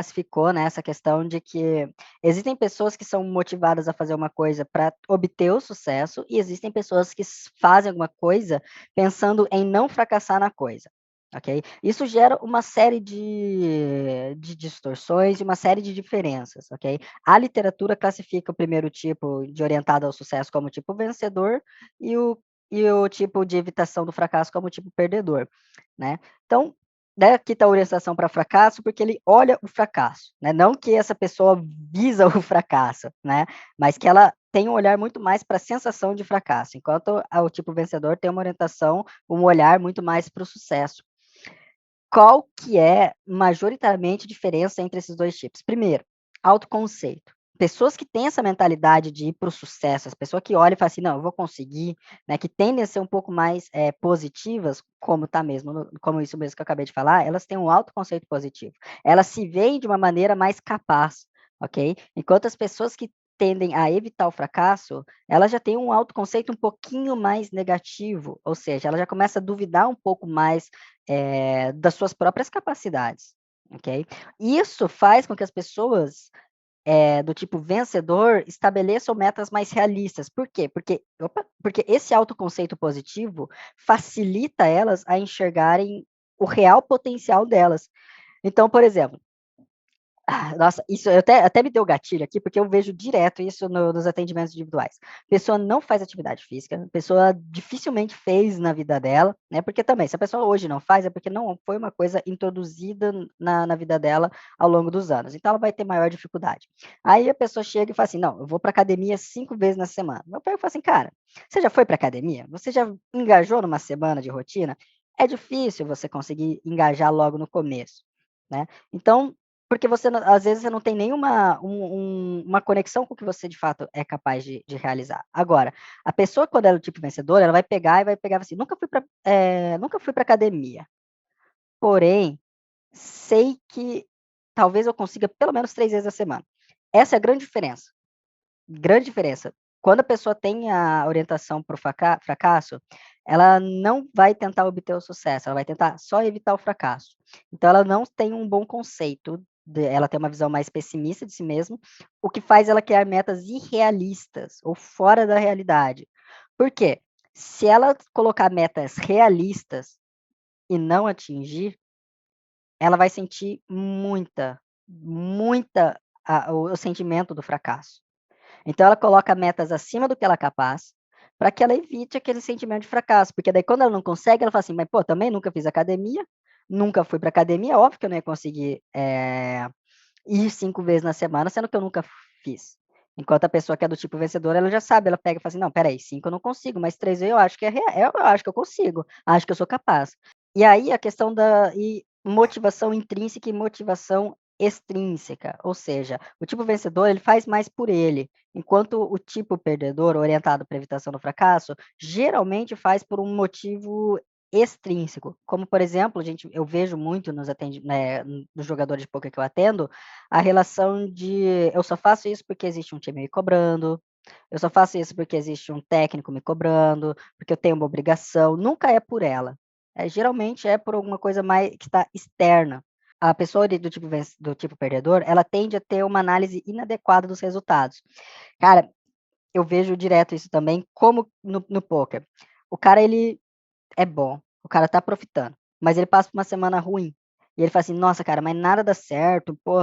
classificou, né, essa questão de que existem pessoas que são motivadas a fazer uma coisa para obter o sucesso e existem pessoas que fazem alguma coisa pensando em não fracassar na coisa. Ok? Isso gera uma série de distorções e uma série de diferenças, ok? A literatura classifica o primeiro tipo de orientado ao sucesso como tipo vencedor e o tipo de evitação do fracasso como tipo perdedor, né? Então, né, aqui está a orientação para fracasso, porque ele olha o fracasso, né? Não que essa pessoa visa o fracasso, né? Mas que ela tem um olhar muito mais para a sensação de fracasso, enquanto o tipo vencedor tem uma orientação, um olhar muito mais para o sucesso. Qual que é majoritariamente a diferença entre esses dois tipos? Primeiro, autoconceito. Pessoas que têm essa mentalidade de ir para o sucesso, as pessoas que olham e falam assim, não, eu vou conseguir, né, que tendem a ser um pouco mais positivas, como tá mesmo, como isso mesmo que eu acabei de falar, elas têm um autoconceito positivo. Elas se veem de uma maneira mais capaz, ok? Enquanto as pessoas que tendem a evitar o fracasso, elas já têm um autoconceito um pouquinho mais negativo, ou seja, ela já começa a duvidar um pouco mais das suas próprias capacidades, ok? Isso faz com que as pessoas do tipo vencedor estabeleçam metas mais realistas. Por quê? Porque esse autoconceito positivo facilita elas a enxergarem o real potencial delas. Então, por exemplo, nossa, isso até me deu gatilho aqui, porque eu vejo direto isso nos atendimentos individuais. Pessoa não faz atividade física, pessoa dificilmente fez na vida dela, né? Porque também, se a pessoa hoje não faz, é porque não foi uma coisa introduzida na vida dela ao longo dos anos. Então, ela vai ter maior dificuldade. Aí a pessoa chega e fala assim: não, eu vou para academia 5 vezes na semana. Eu pego e falo assim, cara, você já foi para academia? Você já engajou numa semana de rotina? É difícil você conseguir engajar logo no começo, né? Então, porque às vezes você não tem nenhuma uma conexão com o que você de fato é capaz de realizar. Agora, a pessoa quando ela é do tipo vencedor, ela vai pegar assim, nunca fui para academia, porém, sei que talvez eu consiga pelo menos 3 vezes a semana. Essa é a grande diferença. Quando a pessoa tem a orientação para o fracasso, ela não vai tentar obter o sucesso, ela vai tentar só evitar o fracasso. Então, ela não tem um bom conceito, ela tem uma visão mais pessimista de si mesma, o que faz ela criar metas irrealistas ou fora da realidade. Por quê? Se ela colocar metas realistas e não atingir, ela vai sentir muita o sentimento do fracasso. Então ela coloca metas acima do que ela é capaz, para que ela evite aquele sentimento de fracasso, porque daí quando ela não consegue, ela fala assim, mas pô, também nunca fiz academia, nunca fui para academia, óbvio que eu não ia conseguir ir 5 vezes na semana, sendo que eu nunca fiz. Enquanto a pessoa que é do tipo vencedor, ela já sabe, ela pega e fala assim, não, peraí, 5 eu não consigo, mas 3 eu acho que é real, eu acho que eu consigo, acho que eu sou capaz. E aí a questão da motivação intrínseca e motivação extrínseca, ou seja, o tipo vencedor ele faz mais por ele, enquanto o tipo perdedor, orientado para evitação do fracasso, geralmente faz por um motivo extrínseco, como por exemplo, eu vejo muito nos jogadores de poker que eu atendo, a relação de eu só faço isso porque existe um time me cobrando, eu só faço isso porque existe um técnico me cobrando, porque eu tenho uma obrigação, nunca é por ela. Geralmente é por alguma coisa mais que está externa. A pessoa do tipo perdedor, ela tende a ter uma análise inadequada dos resultados. Cara, eu vejo direto isso também, como no poker. O cara, ele é bom, o cara tá profitando, mas ele passa por uma semana ruim. E ele fala assim, nossa, cara, mas nada dá certo, pô,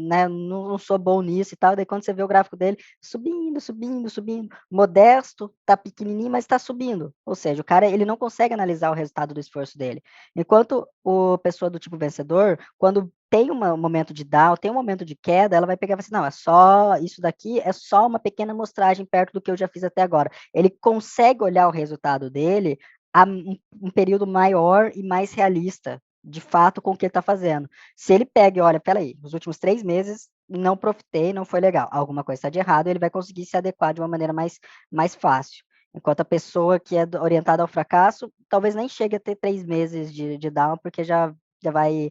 né, não sou bom nisso e tal. Daí quando você vê o gráfico dele, subindo, subindo, subindo. Modesto, tá pequenininho, mas tá subindo. Ou seja, o cara, ele não consegue analisar o resultado do esforço dele. Enquanto o pessoa do tipo vencedor, quando tem um momento de down, tem um momento de queda, ela vai pegar e vai assim, não, é só, isso daqui é só uma pequena amostragem perto do que eu já fiz até agora. Ele consegue olhar o resultado dele a um período maior e mais realista, de fato, com o que ele está fazendo. Se ele pega e olha, peraí, nos últimos 3 meses não profitei, não foi legal, alguma coisa está de errado, ele vai conseguir se adequar de uma maneira mais fácil. Enquanto a pessoa que é orientada ao fracasso, talvez nem chegue a ter 3 meses de down, porque já vai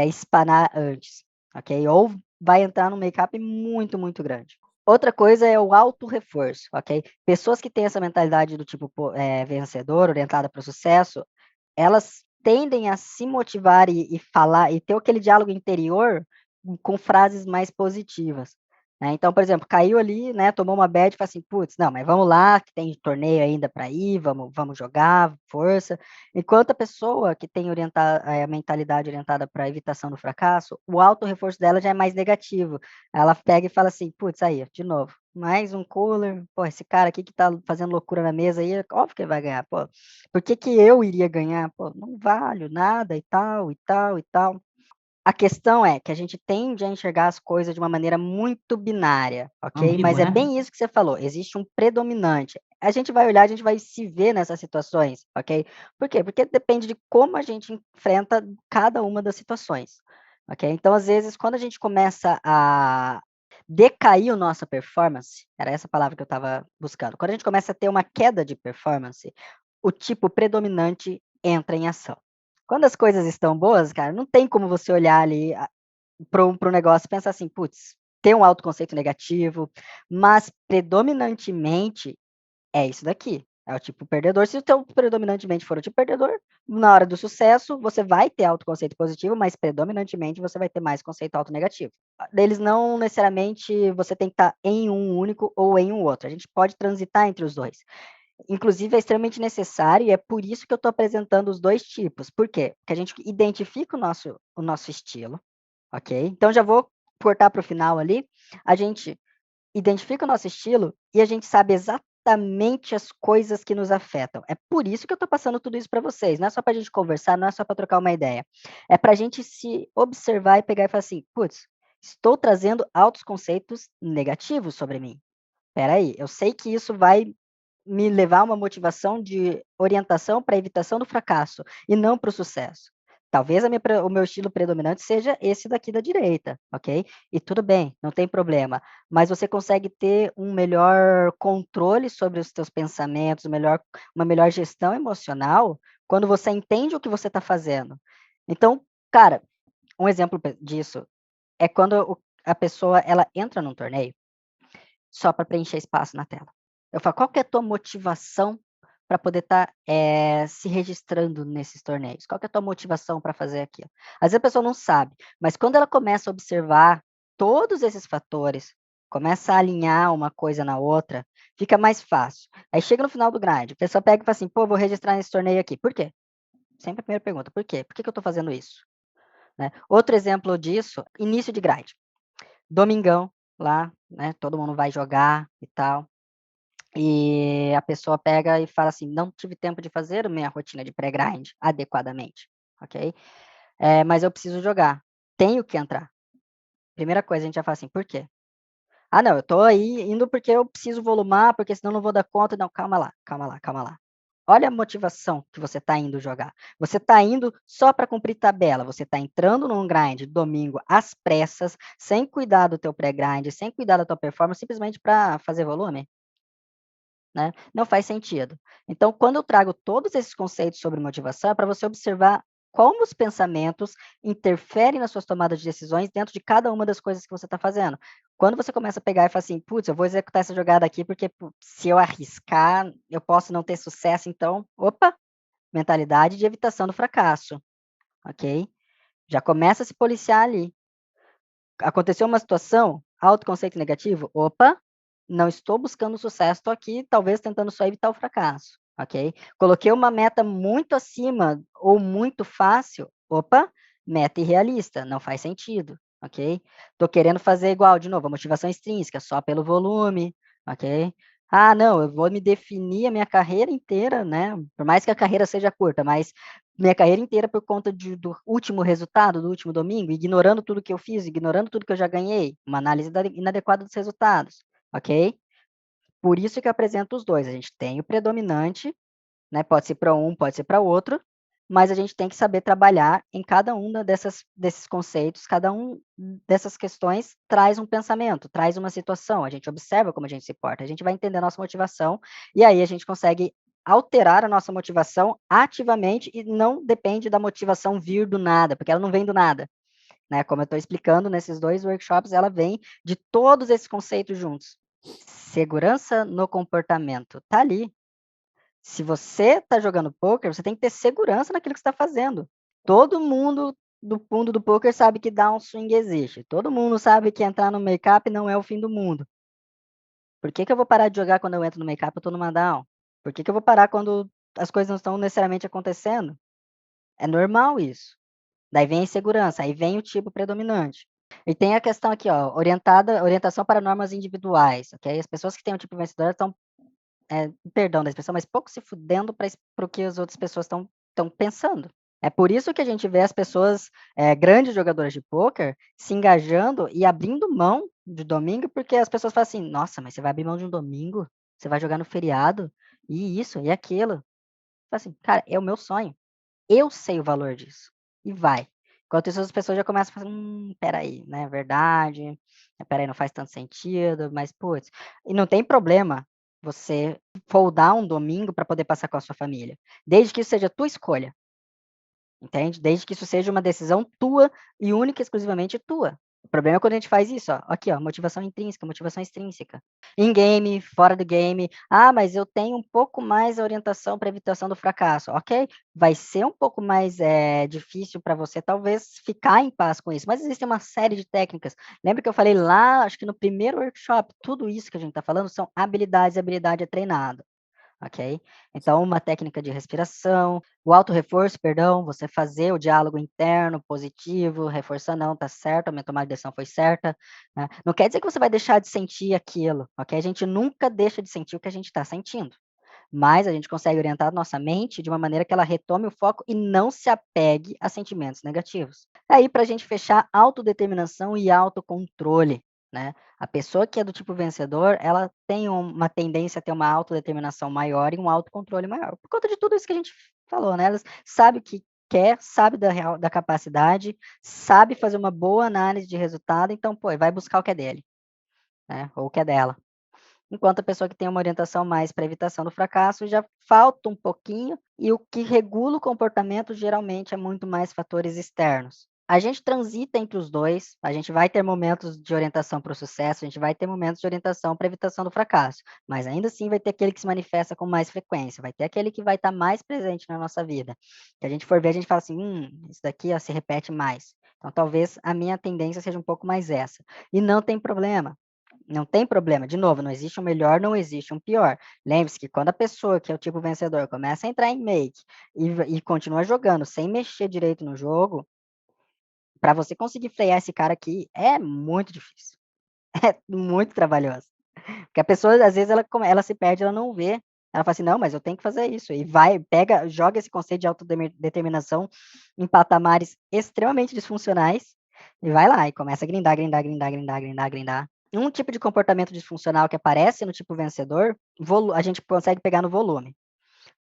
espanar antes, ok? Ou vai entrar num make-up muito, muito grande. Outra coisa é o auto-reforço, ok? Pessoas que têm essa mentalidade do tipo vencedor, orientada para o sucesso, elas tendem a se motivar e falar, e ter aquele diálogo interior com frases mais positivas, né. Então, por exemplo, caiu ali, né, tomou uma bad e fala assim: "Putz, não, mas vamos lá que tem torneio ainda para ir, vamos jogar, força". Enquanto a pessoa que tem a mentalidade orientada para evitação do fracasso, o auto-reforço dela já é mais negativo. Ela pega e fala assim: "Putz, aí, de novo, mais um cooler, pô, esse cara aqui que tá fazendo loucura na mesa aí, óbvio que ele vai ganhar, pô, por que que eu iria ganhar? Pô, não valho nada e tal, e tal, e tal". A questão é que a gente tende a enxergar as coisas de uma maneira muito binária, ok? Ambíguo, Mas é né? bem isso que você falou, existe um predominante. A gente vai olhar, a gente vai se ver nessas situações, ok? Por quê? Porque depende de como a gente enfrenta cada uma das situações, ok? Então, às vezes, quando a gente começa a decair a nossa performance, era essa palavra que eu estava buscando, quando a gente começa a ter uma queda de performance, o tipo predominante entra em ação. Quando as coisas estão boas, cara, não tem como você olhar ali para o negócio e pensar assim: "Putz, tem um autoconceito negativo", mas predominantemente é isso daqui, é o tipo perdedor. Se o teu predominantemente for o tipo perdedor, na hora do sucesso você vai ter autoconceito positivo, mas predominantemente você vai ter mais conceito auto negativo. Eles não necessariamente você tem que estar em um único ou em um outro, a gente pode transitar entre os 2. Inclusive é extremamente necessário e é por isso que eu estou apresentando os 2 tipos. Por quê? Porque a gente identifica o nosso estilo, ok? Então já vou cortar para o final ali, a gente identifica o nosso estilo e a gente sabe exatamente as coisas que nos afetam. É por isso que eu estou passando tudo isso para vocês, não é só para a gente conversar, não é só para trocar uma ideia. É para a gente se observar e pegar e falar assim: "Putz, estou trazendo altos conceitos negativos sobre mim. Espera aí, eu sei que isso vai me levar a uma motivação de orientação para evitação do fracasso e não para o sucesso. Talvez o meu estilo predominante seja esse daqui da direita, ok? E tudo bem, não tem problema. Mas você consegue ter um melhor controle sobre os teus pensamentos, uma melhor gestão emocional quando você entende o que você está fazendo. Então, cara, um exemplo disso é quando a pessoa ela entra num torneio só para preencher espaço na tela. Eu falo: "Qual que é a tua motivação para poder estar, se registrando nesses torneios? Qual que é a tua motivação para fazer aquilo?". Às vezes a pessoa não sabe, mas quando ela começa a observar todos esses fatores, começa a alinhar uma coisa na outra, fica mais fácil. Aí chega no final do grind, a pessoa pega e fala assim: "Pô, vou registrar nesse torneio aqui". Por quê? Sempre a primeira pergunta: "Por quê? Por que que eu estou fazendo isso?", né. Outro exemplo disso, início de grind. Domingão lá, né, todo mundo vai jogar e tal, e a pessoa pega e fala assim: "Não tive tempo de fazer a minha rotina de pré-grind adequadamente, ok, mas eu preciso jogar, tenho que entrar". Primeira coisa, a gente já fala assim: "Por quê?". "Ah não, eu tô aí indo porque eu preciso volumar, porque senão não vou dar conta". Não, calma lá, calma lá, calma lá. Olha a motivação que você tá indo jogar. Você tá indo só para cumprir tabela, você tá entrando num grind domingo às pressas, sem cuidar do teu pré-grind, sem cuidar da tua performance, simplesmente para fazer volume? Né, não faz sentido. Então, quando eu trago todos esses conceitos sobre motivação, é para você observar como os pensamentos interferem nas suas tomadas de decisões dentro de cada uma das coisas que você está fazendo. Quando você começa a pegar e falar assim: "Putz, eu vou executar essa jogada aqui, porque se eu arriscar, eu posso não ter sucesso", então, opa, mentalidade de evitação do fracasso, ok? Já começa a se policiar ali. Aconteceu uma situação, autoconceito negativo, opa, não estou buscando sucesso, estou aqui talvez tentando só evitar o fracasso, ok? Coloquei uma meta muito acima ou muito fácil, opa, meta irrealista, não faz sentido, ok? Estou querendo fazer igual, de novo, a motivação extrínseca, só pelo volume, ok? Ah, não, eu vou me definir a minha carreira inteira, né? Por mais que a carreira seja curta, mas minha carreira inteira por conta do último resultado, do último domingo, ignorando tudo que eu fiz, ignorando tudo que eu já ganhei, uma análise inadequada dos resultados, ok? Por isso que eu apresento os 2, a gente tem o predominante, né, pode ser para um, pode ser para outro, mas a gente tem que saber trabalhar em cada uma desses conceitos, cada um dessas questões traz um pensamento, traz uma situação, a gente observa como a gente se porta, a gente vai entender a nossa motivação, e aí a gente consegue alterar a nossa motivação ativamente e não depende da motivação vir do nada, porque ela não vem do nada, né, como eu estou explicando nesses 2 workshops, ela vem de todos esses conceitos juntos. Segurança no comportamento, tá ali. Se você está jogando pôquer, você tem que ter segurança naquilo que você está fazendo. Todo mundo do fundo do poker sabe que downswing existe. Todo mundo sabe que entrar no make-up não é o fim do mundo. Por que eu vou parar de jogar quando eu entro no make-up e eu tô numa down? Por que eu vou parar quando as coisas não estão necessariamente acontecendo? É normal isso. Daí vem a insegurança, aí vem o tipo predominante. E tem a questão aqui, ó, orientação para normas individuais, ok? As pessoas que têm o tipo vencedor estão, perdão da expressão, mas pouco se fudendo para o que as outras pessoas estão pensando. É por isso que a gente vê as pessoas, grandes jogadoras de pôquer, se engajando e abrindo mão de domingo, porque as pessoas falam assim, nossa, mas você vai abrir mão de um domingo? Você vai jogar no feriado? E isso, e aquilo. Fala assim, cara, é o meu sonho. Eu sei o valor disso. E vai. Enquanto isso, as pessoas já começam a falar, peraí, né? Verdade. Peraí, não faz tanto sentido, mas, putz. E não tem problema você foldar um domingo para poder passar com a sua família. Desde que isso seja a tua escolha. Entende? Desde que isso seja uma decisão tua e única e exclusivamente tua. O problema é quando a gente faz isso, ó. Aqui, ó, motivação intrínseca, motivação extrínseca. Em game, fora do game. Ah, mas eu tenho um pouco mais a orientação para evitação do fracasso. Ok, vai ser um pouco mais difícil para você, talvez, ficar em paz com isso. Mas existe uma série de técnicas. Lembra que eu falei lá, acho que no primeiro workshop, tudo isso que a gente está falando são habilidades, e habilidade é treinado. Ok? Então, uma técnica de respiração, o auto-reforço, perdão, você fazer o diálogo interno positivo, reforçar, não, tá certo, a minha tomada de decisão foi certa. Né? Não quer dizer que você vai deixar de sentir aquilo, ok? A gente nunca deixa de sentir o que a gente está sentindo, mas a gente consegue orientar a nossa mente de uma maneira que ela retome o foco e não se apegue a sentimentos negativos. Aí, para a gente fechar, autodeterminação e autocontrole. Né? A pessoa que é do tipo vencedor, ela tem uma tendência a ter uma autodeterminação maior e um autocontrole maior. Por conta de tudo isso que a gente falou, né? Ela sabe o que quer, sabe da capacidade, sabe fazer uma boa análise de resultado, então, pô, vai buscar o que é dele, né? Ou o que é dela. Enquanto a pessoa que tem uma orientação mais para evitação do fracasso já falta um pouquinho, e o que regula o comportamento geralmente é muito mais fatores externos. A gente transita entre os dois, a gente vai ter momentos de orientação para o sucesso, a gente vai ter momentos de orientação para evitação do fracasso, mas ainda assim vai ter aquele que se manifesta com mais frequência, vai ter aquele que vai estar mais presente na nossa vida. Se a gente for ver, a gente fala assim, isso daqui ó, se repete mais. Então talvez a minha tendência seja um pouco mais essa. E não tem problema. Não tem problema. De novo, não existe um melhor, não existe um pior. Lembre-se que quando a pessoa que é o tipo vencedor começa a entrar em make e continua jogando sem mexer direito no jogo, para você conseguir frear esse cara aqui é muito difícil. É muito trabalhoso. Porque a pessoa, às vezes, ela se perde, ela não vê. Ela fala assim, não, mas eu tenho que fazer isso. E vai, pega, joga esse conceito de autodeterminação em patamares extremamente disfuncionais e vai lá e começa a grindar, grindar, grindar, grindar, grindar, grindar. Um tipo de comportamento disfuncional que aparece no tipo vencedor, a gente consegue pegar no volume.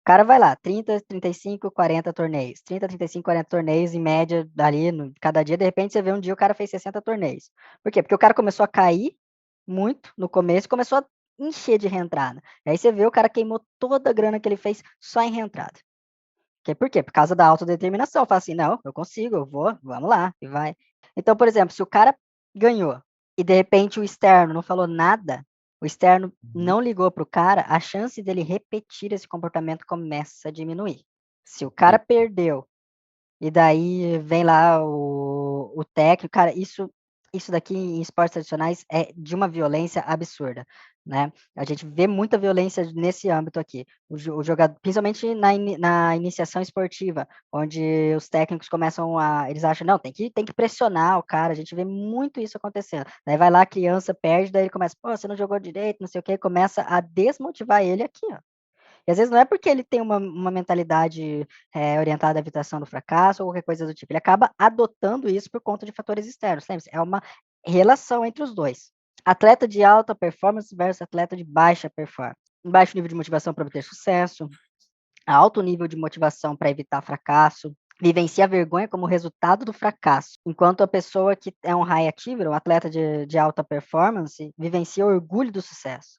O cara vai lá, 30, 35, 40 torneios. 30, 35, 40 torneios em média dali, cada dia, de repente você vê um dia o cara fez 60 torneios. Por quê? Porque o cara começou a cair muito no começo e começou a encher de reentrada. E aí você vê o cara queimou toda a grana que ele fez só em reentrada. Por quê? Por causa da autodeterminação. Fala assim, não, eu consigo, eu vou, vamos lá, e vai. Então, por exemplo, se o cara ganhou e de repente o externo não falou nada, o externo não ligou para o cara, a chance dele repetir esse comportamento começa a diminuir. Se o cara perdeu e daí vem lá o técnico, cara, isso daqui em esportes tradicionais é de uma violência absurda, né? A gente vê muita violência nesse âmbito aqui. O jogador, principalmente na iniciação esportiva, onde os técnicos começam eles acham, não, tem que pressionar o cara, a gente vê muito isso acontecendo. Daí vai lá, a criança perde, daí ele começa, pô, você não jogou direito, não sei o quê, começa a desmotivar ele aqui, ó. E às vezes não é porque ele tem uma mentalidade orientada à evitação do fracasso ou qualquer coisa do tipo. Ele acaba adotando isso por conta de fatores externos. Lembre-se, é uma relação entre os dois. Atleta de alta performance versus atleta de baixa performance. Baixo nível de motivação para obter sucesso, alto nível de motivação para evitar fracasso, vivencia a vergonha como resultado do fracasso, enquanto a pessoa que é um high achiever, um atleta de alta performance, vivencia o orgulho do sucesso.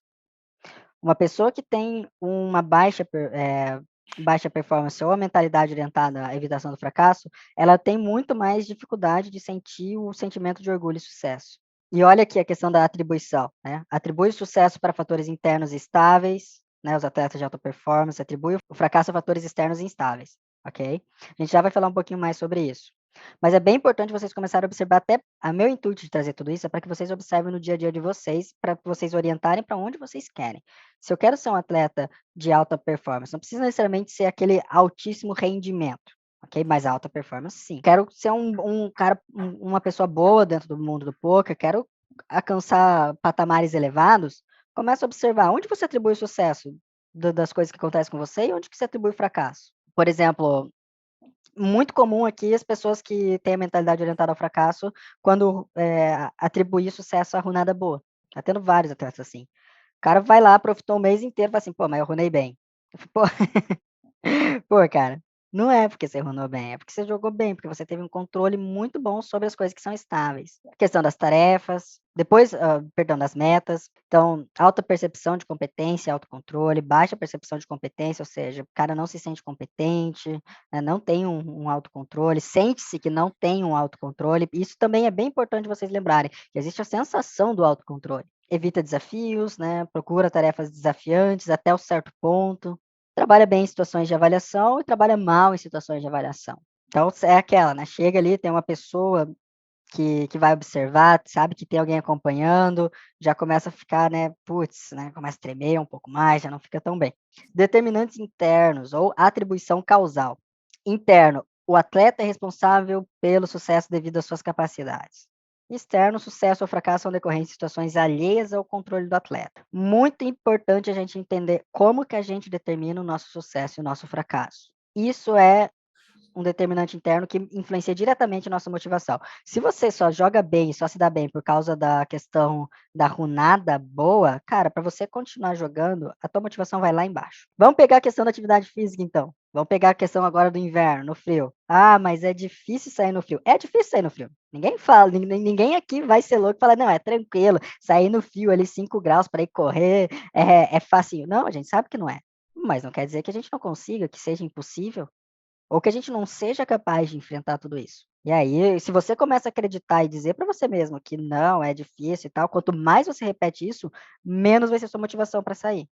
Uma pessoa que tem uma baixa performance ou a mentalidade orientada à evitação do fracasso, ela tem muito mais dificuldade de sentir o sentimento de orgulho e sucesso. E olha aqui a questão da atribuição, né? Atribui o sucesso para fatores internos estáveis, né? Os atletas de alta performance, atribui o fracasso a fatores externos instáveis, ok? A gente já vai falar um pouquinho mais sobre isso. Mas é bem importante vocês começarem a observar, até a meu intuito de trazer tudo isso é para que vocês observem no dia a dia de vocês, para vocês orientarem para onde vocês querem. Se eu quero ser um atleta de alta performance, não precisa necessariamente ser aquele altíssimo rendimento, ok? Mas alta performance, sim. Quero ser um cara, uma pessoa boa dentro do mundo do poker, quero alcançar patamares elevados, começa a observar onde você atribui o sucesso das coisas que acontecem com você e onde que você atribui o fracasso. Por exemplo, muito comum aqui as pessoas que têm a mentalidade orientada ao fracasso, quando atribuir sucesso à runada boa. Tá tendo vários atletas assim. O cara vai lá, profitou um mês inteiro e fala assim, pô, mas eu runei bem. Eu falo, pô, pô, cara, não é porque você runou bem, é porque você jogou bem, porque você teve um controle muito bom sobre as coisas que são estáveis. A questão das tarefas, depois, perdão, das metas. Então, alta percepção de competência, autocontrole, baixa percepção de competência, ou seja, o cara não se sente competente, né, não tem um autocontrole, sente-se que não tem um autocontrole. Isso também é bem importante vocês lembrarem, que existe a sensação do autocontrole. Evita desafios, né, procura tarefas desafiantes até um certo ponto, trabalha bem em situações de avaliação e trabalha mal em situações de avaliação. Então, é aquela, né? Chega ali, tem uma pessoa que vai observar, sabe que tem alguém acompanhando, já começa a ficar, né? Putz, né? Começa a tremer um pouco mais, já não fica tão bem. Determinantes internos ou atribuição causal. Interno, o atleta é responsável pelo sucesso devido às suas capacidades. Externo, sucesso ou fracasso são decorrentes de situações alheias ao controle do atleta. Muito importante a gente entender como que a gente determina o nosso sucesso e o nosso fracasso. Isso é um determinante interno que influencia diretamente a nossa motivação. Se você só joga bem, só se dá bem por causa da questão da runada boa, cara, para você continuar jogando, a tua motivação vai lá embaixo. Vamos pegar a questão da atividade física, então. Vamos pegar a questão agora do inverno, no frio. Ah, mas é difícil sair no frio. É difícil sair no frio. Ninguém fala, ninguém aqui vai ser louco e falar, não, é tranquilo, sair no frio ali 5 graus para ir correr é facinho. Não, a gente sabe que não é. Mas não quer dizer que a gente não consiga, que seja impossível. Ou que a gente não seja capaz de enfrentar tudo isso. E aí, se você começa a acreditar e dizer para você mesmo que não, é difícil e tal, quanto mais você repete isso, menos vai ser sua motivação para sair.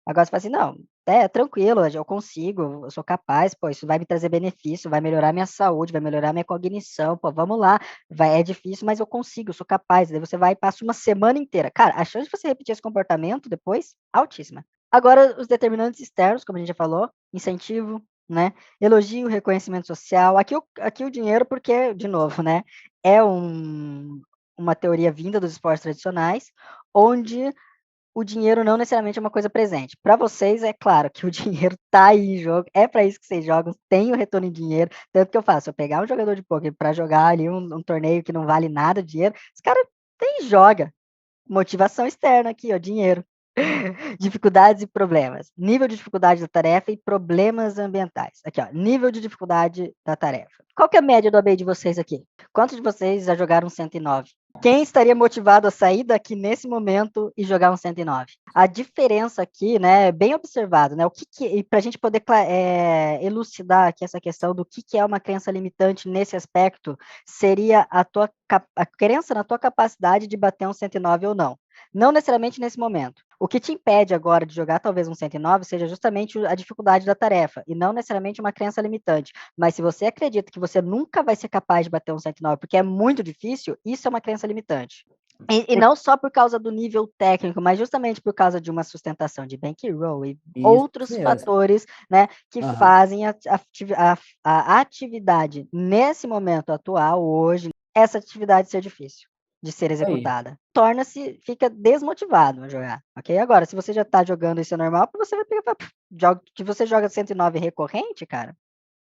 Agora você fala assim, não, é tranquilo, eu consigo, eu sou capaz, pô, isso vai me trazer benefício, vai melhorar minha saúde, vai melhorar minha cognição, pô, vamos lá, é difícil, mas eu consigo, eu sou capaz. Daí você vai e passa uma semana inteira. Cara, a chance de você repetir esse comportamento depois, altíssima. Agora, os determinantes externos, como a gente já falou, incentivo, né? Elogio, reconhecimento social. Aqui o dinheiro, porque, de novo, né? É uma teoria vinda dos esportes tradicionais, onde o dinheiro não necessariamente é uma coisa presente. Para vocês, é claro que o dinheiro tá aí em jogo, é para isso que vocês jogam, tem o retorno em dinheiro. Tanto que eu faço, eu pegar um jogador de poker para jogar ali um torneio que não vale nada de dinheiro, esse cara tem e joga. Motivação externa aqui, ó, dinheiro. Dificuldades e problemas. Nível de dificuldade da tarefa e problemas ambientais. Aqui, ó, nível de dificuldade da tarefa. Qual que é a média do AB de vocês aqui? Quantos de vocês já jogaram 109? Quem estaria motivado a sair daqui nesse momento e jogar um 109? A diferença aqui, né, é bem observado, né, para a gente poder elucidar aqui essa questão do que é uma crença limitante nesse aspecto, seria a crença na tua capacidade de bater um 109 ou não. Não necessariamente nesse momento. O que te impede agora de jogar talvez um 109 seja justamente a dificuldade da tarefa, e não necessariamente uma crença limitante. Mas se você acredita que você nunca vai ser capaz de bater um 109 porque é muito difícil, isso é uma crença limitante. E não só por causa do nível técnico, mas justamente por causa de uma sustentação de bankroll e Isso outros mesmo. fatores, né, que Aham. fazem a atividade nesse momento atual, hoje, essa atividade ser difícil de ser Aí. executada. Fica desmotivado a jogar, ok? Agora, se você já tá jogando isso normal, você vai pegar, que você joga 109 recorrente, cara,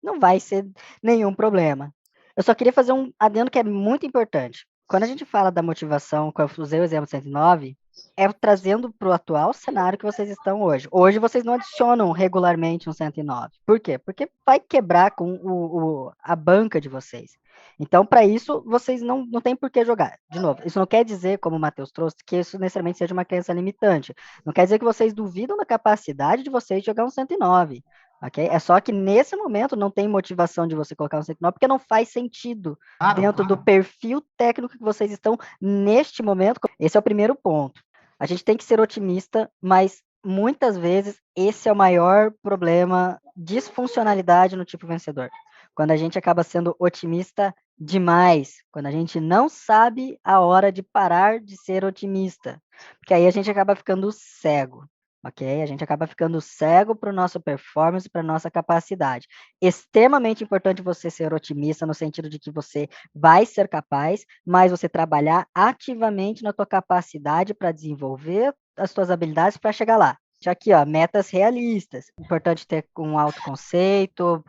não vai ser nenhum problema. Eu só queria fazer um adendo que é muito importante. Quando a gente fala da motivação, quando eu usei o exemplo 109, é trazendo para o atual cenário que vocês estão hoje. Hoje vocês não adicionam regularmente um 109. Por quê? Porque vai quebrar com a banca de vocês. Então, para isso, vocês não têm por que jogar. De novo, isso não quer dizer, como o Matheus trouxe, que isso necessariamente seja uma crença limitante. Não quer dizer que vocês duvidam da capacidade de vocês de jogar um 109. Ok? É só que nesse momento não tem motivação de você colocar um 109, porque não faz sentido dentro do perfil técnico que vocês estão neste momento. Esse é o primeiro ponto. A gente tem que ser otimista, mas muitas vezes esse é o maior problema, disfuncionalidade no tipo vencedor. quando a gente acaba sendo otimista demais, quando a gente não sabe a hora de parar de ser otimista, porque aí a gente acaba ficando cego, ok? A gente acaba ficando cego para o nosso performance, para a nossa capacidade. Extremamente importante você ser otimista no sentido de que você vai ser capaz, mas você trabalhar ativamente na tua capacidade para desenvolver as tuas habilidades para chegar lá. Já aqui, ó, metas realistas. Importante ter um autoconceito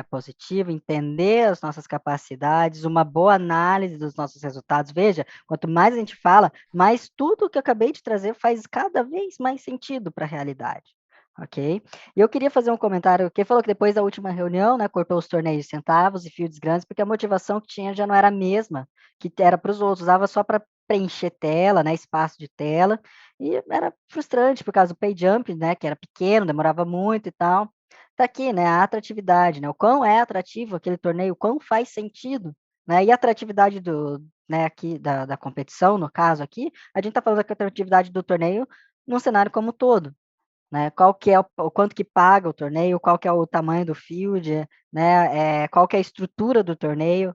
positivo, entender as nossas capacidades, uma boa análise dos nossos resultados. Veja, quanto mais a gente fala, mais tudo que eu acabei de trazer faz cada vez mais sentido para a realidade. Ok? E eu queria fazer um comentário, que falou que depois da última reunião, né, cortou os torneios de centavos e fields grandes, porque a motivação que tinha já não era a mesma que era para os outros, usava só para preencher tela, né, espaço de tela, e era frustrante por causa do pay jump, né, que era pequeno, demorava muito e tal. Tá aqui, né, a atratividade, né, o quão é atrativo aquele torneio, o quão faz sentido, né, e a atratividade né, aqui da competição, no caso aqui, a gente tá falando da atratividade do torneio num cenário como um todo, né, qual que é o quanto que paga o torneio, qual que é o tamanho do field, né, qual que é a estrutura do torneio,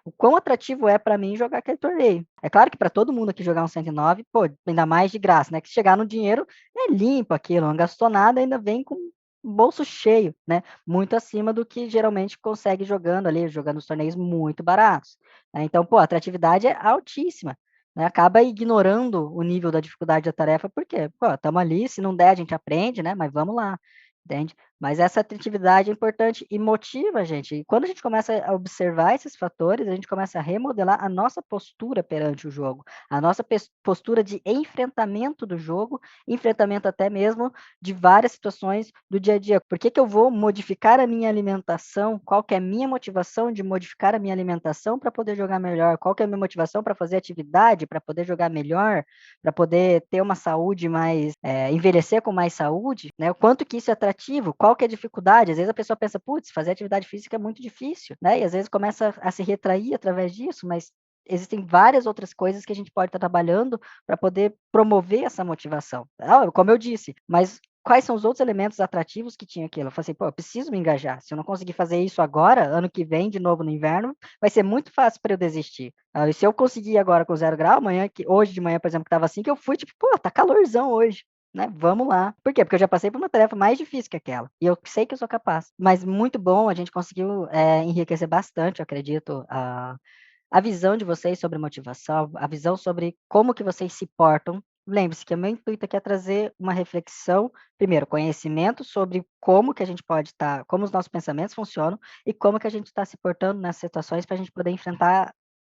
o quão atrativo é para mim jogar aquele torneio. É claro que para todo mundo aqui jogar um 109, pô, ainda mais de graça, né? Que chegar no dinheiro é limpo aquilo, não gastou nada, ainda vem com o bolso cheio, né? Muito acima do que geralmente consegue jogando ali, jogando os torneios muito baratos, né? Então, pô, a atratividade é altíssima, né? Acaba ignorando o nível da dificuldade da tarefa, porque, pô, estamos ali, se não der a gente aprende, né? Mas vamos lá, entende? Mas essa atratividade é importante e motiva a gente. E quando a gente começa a observar esses fatores, a gente começa a remodelar a nossa postura perante o jogo, a nossa postura de enfrentamento do jogo, enfrentamento até mesmo de várias situações do dia a dia. Por que que eu vou modificar a minha alimentação? Qual que é a minha motivação de modificar a minha alimentação para poder jogar melhor? Qual que é a minha motivação para fazer atividade, para poder jogar melhor, para poder ter uma saúde mais, envelhecer com mais saúde, né? O quanto que isso é atrativo, qual que é a dificuldade? Às vezes a pessoa pensa, putz, fazer atividade física é muito difícil, né? E às vezes começa a se retrair através disso, mas existem várias outras coisas que a gente pode estar trabalhando para poder promover essa motivação. Como eu disse, mas quais são os outros elementos atrativos que tinha aquilo? Eu falei assim, pô, eu preciso me engajar. Se eu não conseguir fazer isso agora, ano que vem, de novo no inverno, vai ser muito fácil para eu desistir. E se eu conseguir agora com 0 grau, hoje de manhã, por exemplo, que estava assim, que eu fui, tipo, pô, tá calorzão hoje, né? Vamos lá. Por quê? Porque eu já passei por uma tarefa mais difícil que aquela. E eu sei que eu sou capaz. Mas muito bom, a gente conseguiu enriquecer bastante, eu acredito, a visão de vocês sobre motivação, a visão sobre como que vocês se portam. Lembre-se que o meu intuito aqui é trazer uma reflexão, primeiro, conhecimento sobre como que a gente pode estar, como os nossos pensamentos funcionam e como que a gente está se portando nessas situações para a gente poder enfrentar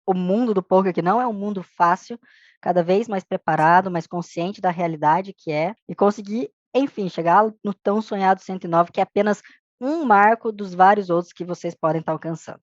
o mundo do poker, que não é um mundo fácil, cada vez mais preparado, mais consciente da realidade que é, e conseguir, enfim, chegar no tão sonhado 109, que é apenas um marco dos vários outros que vocês podem estar alcançando.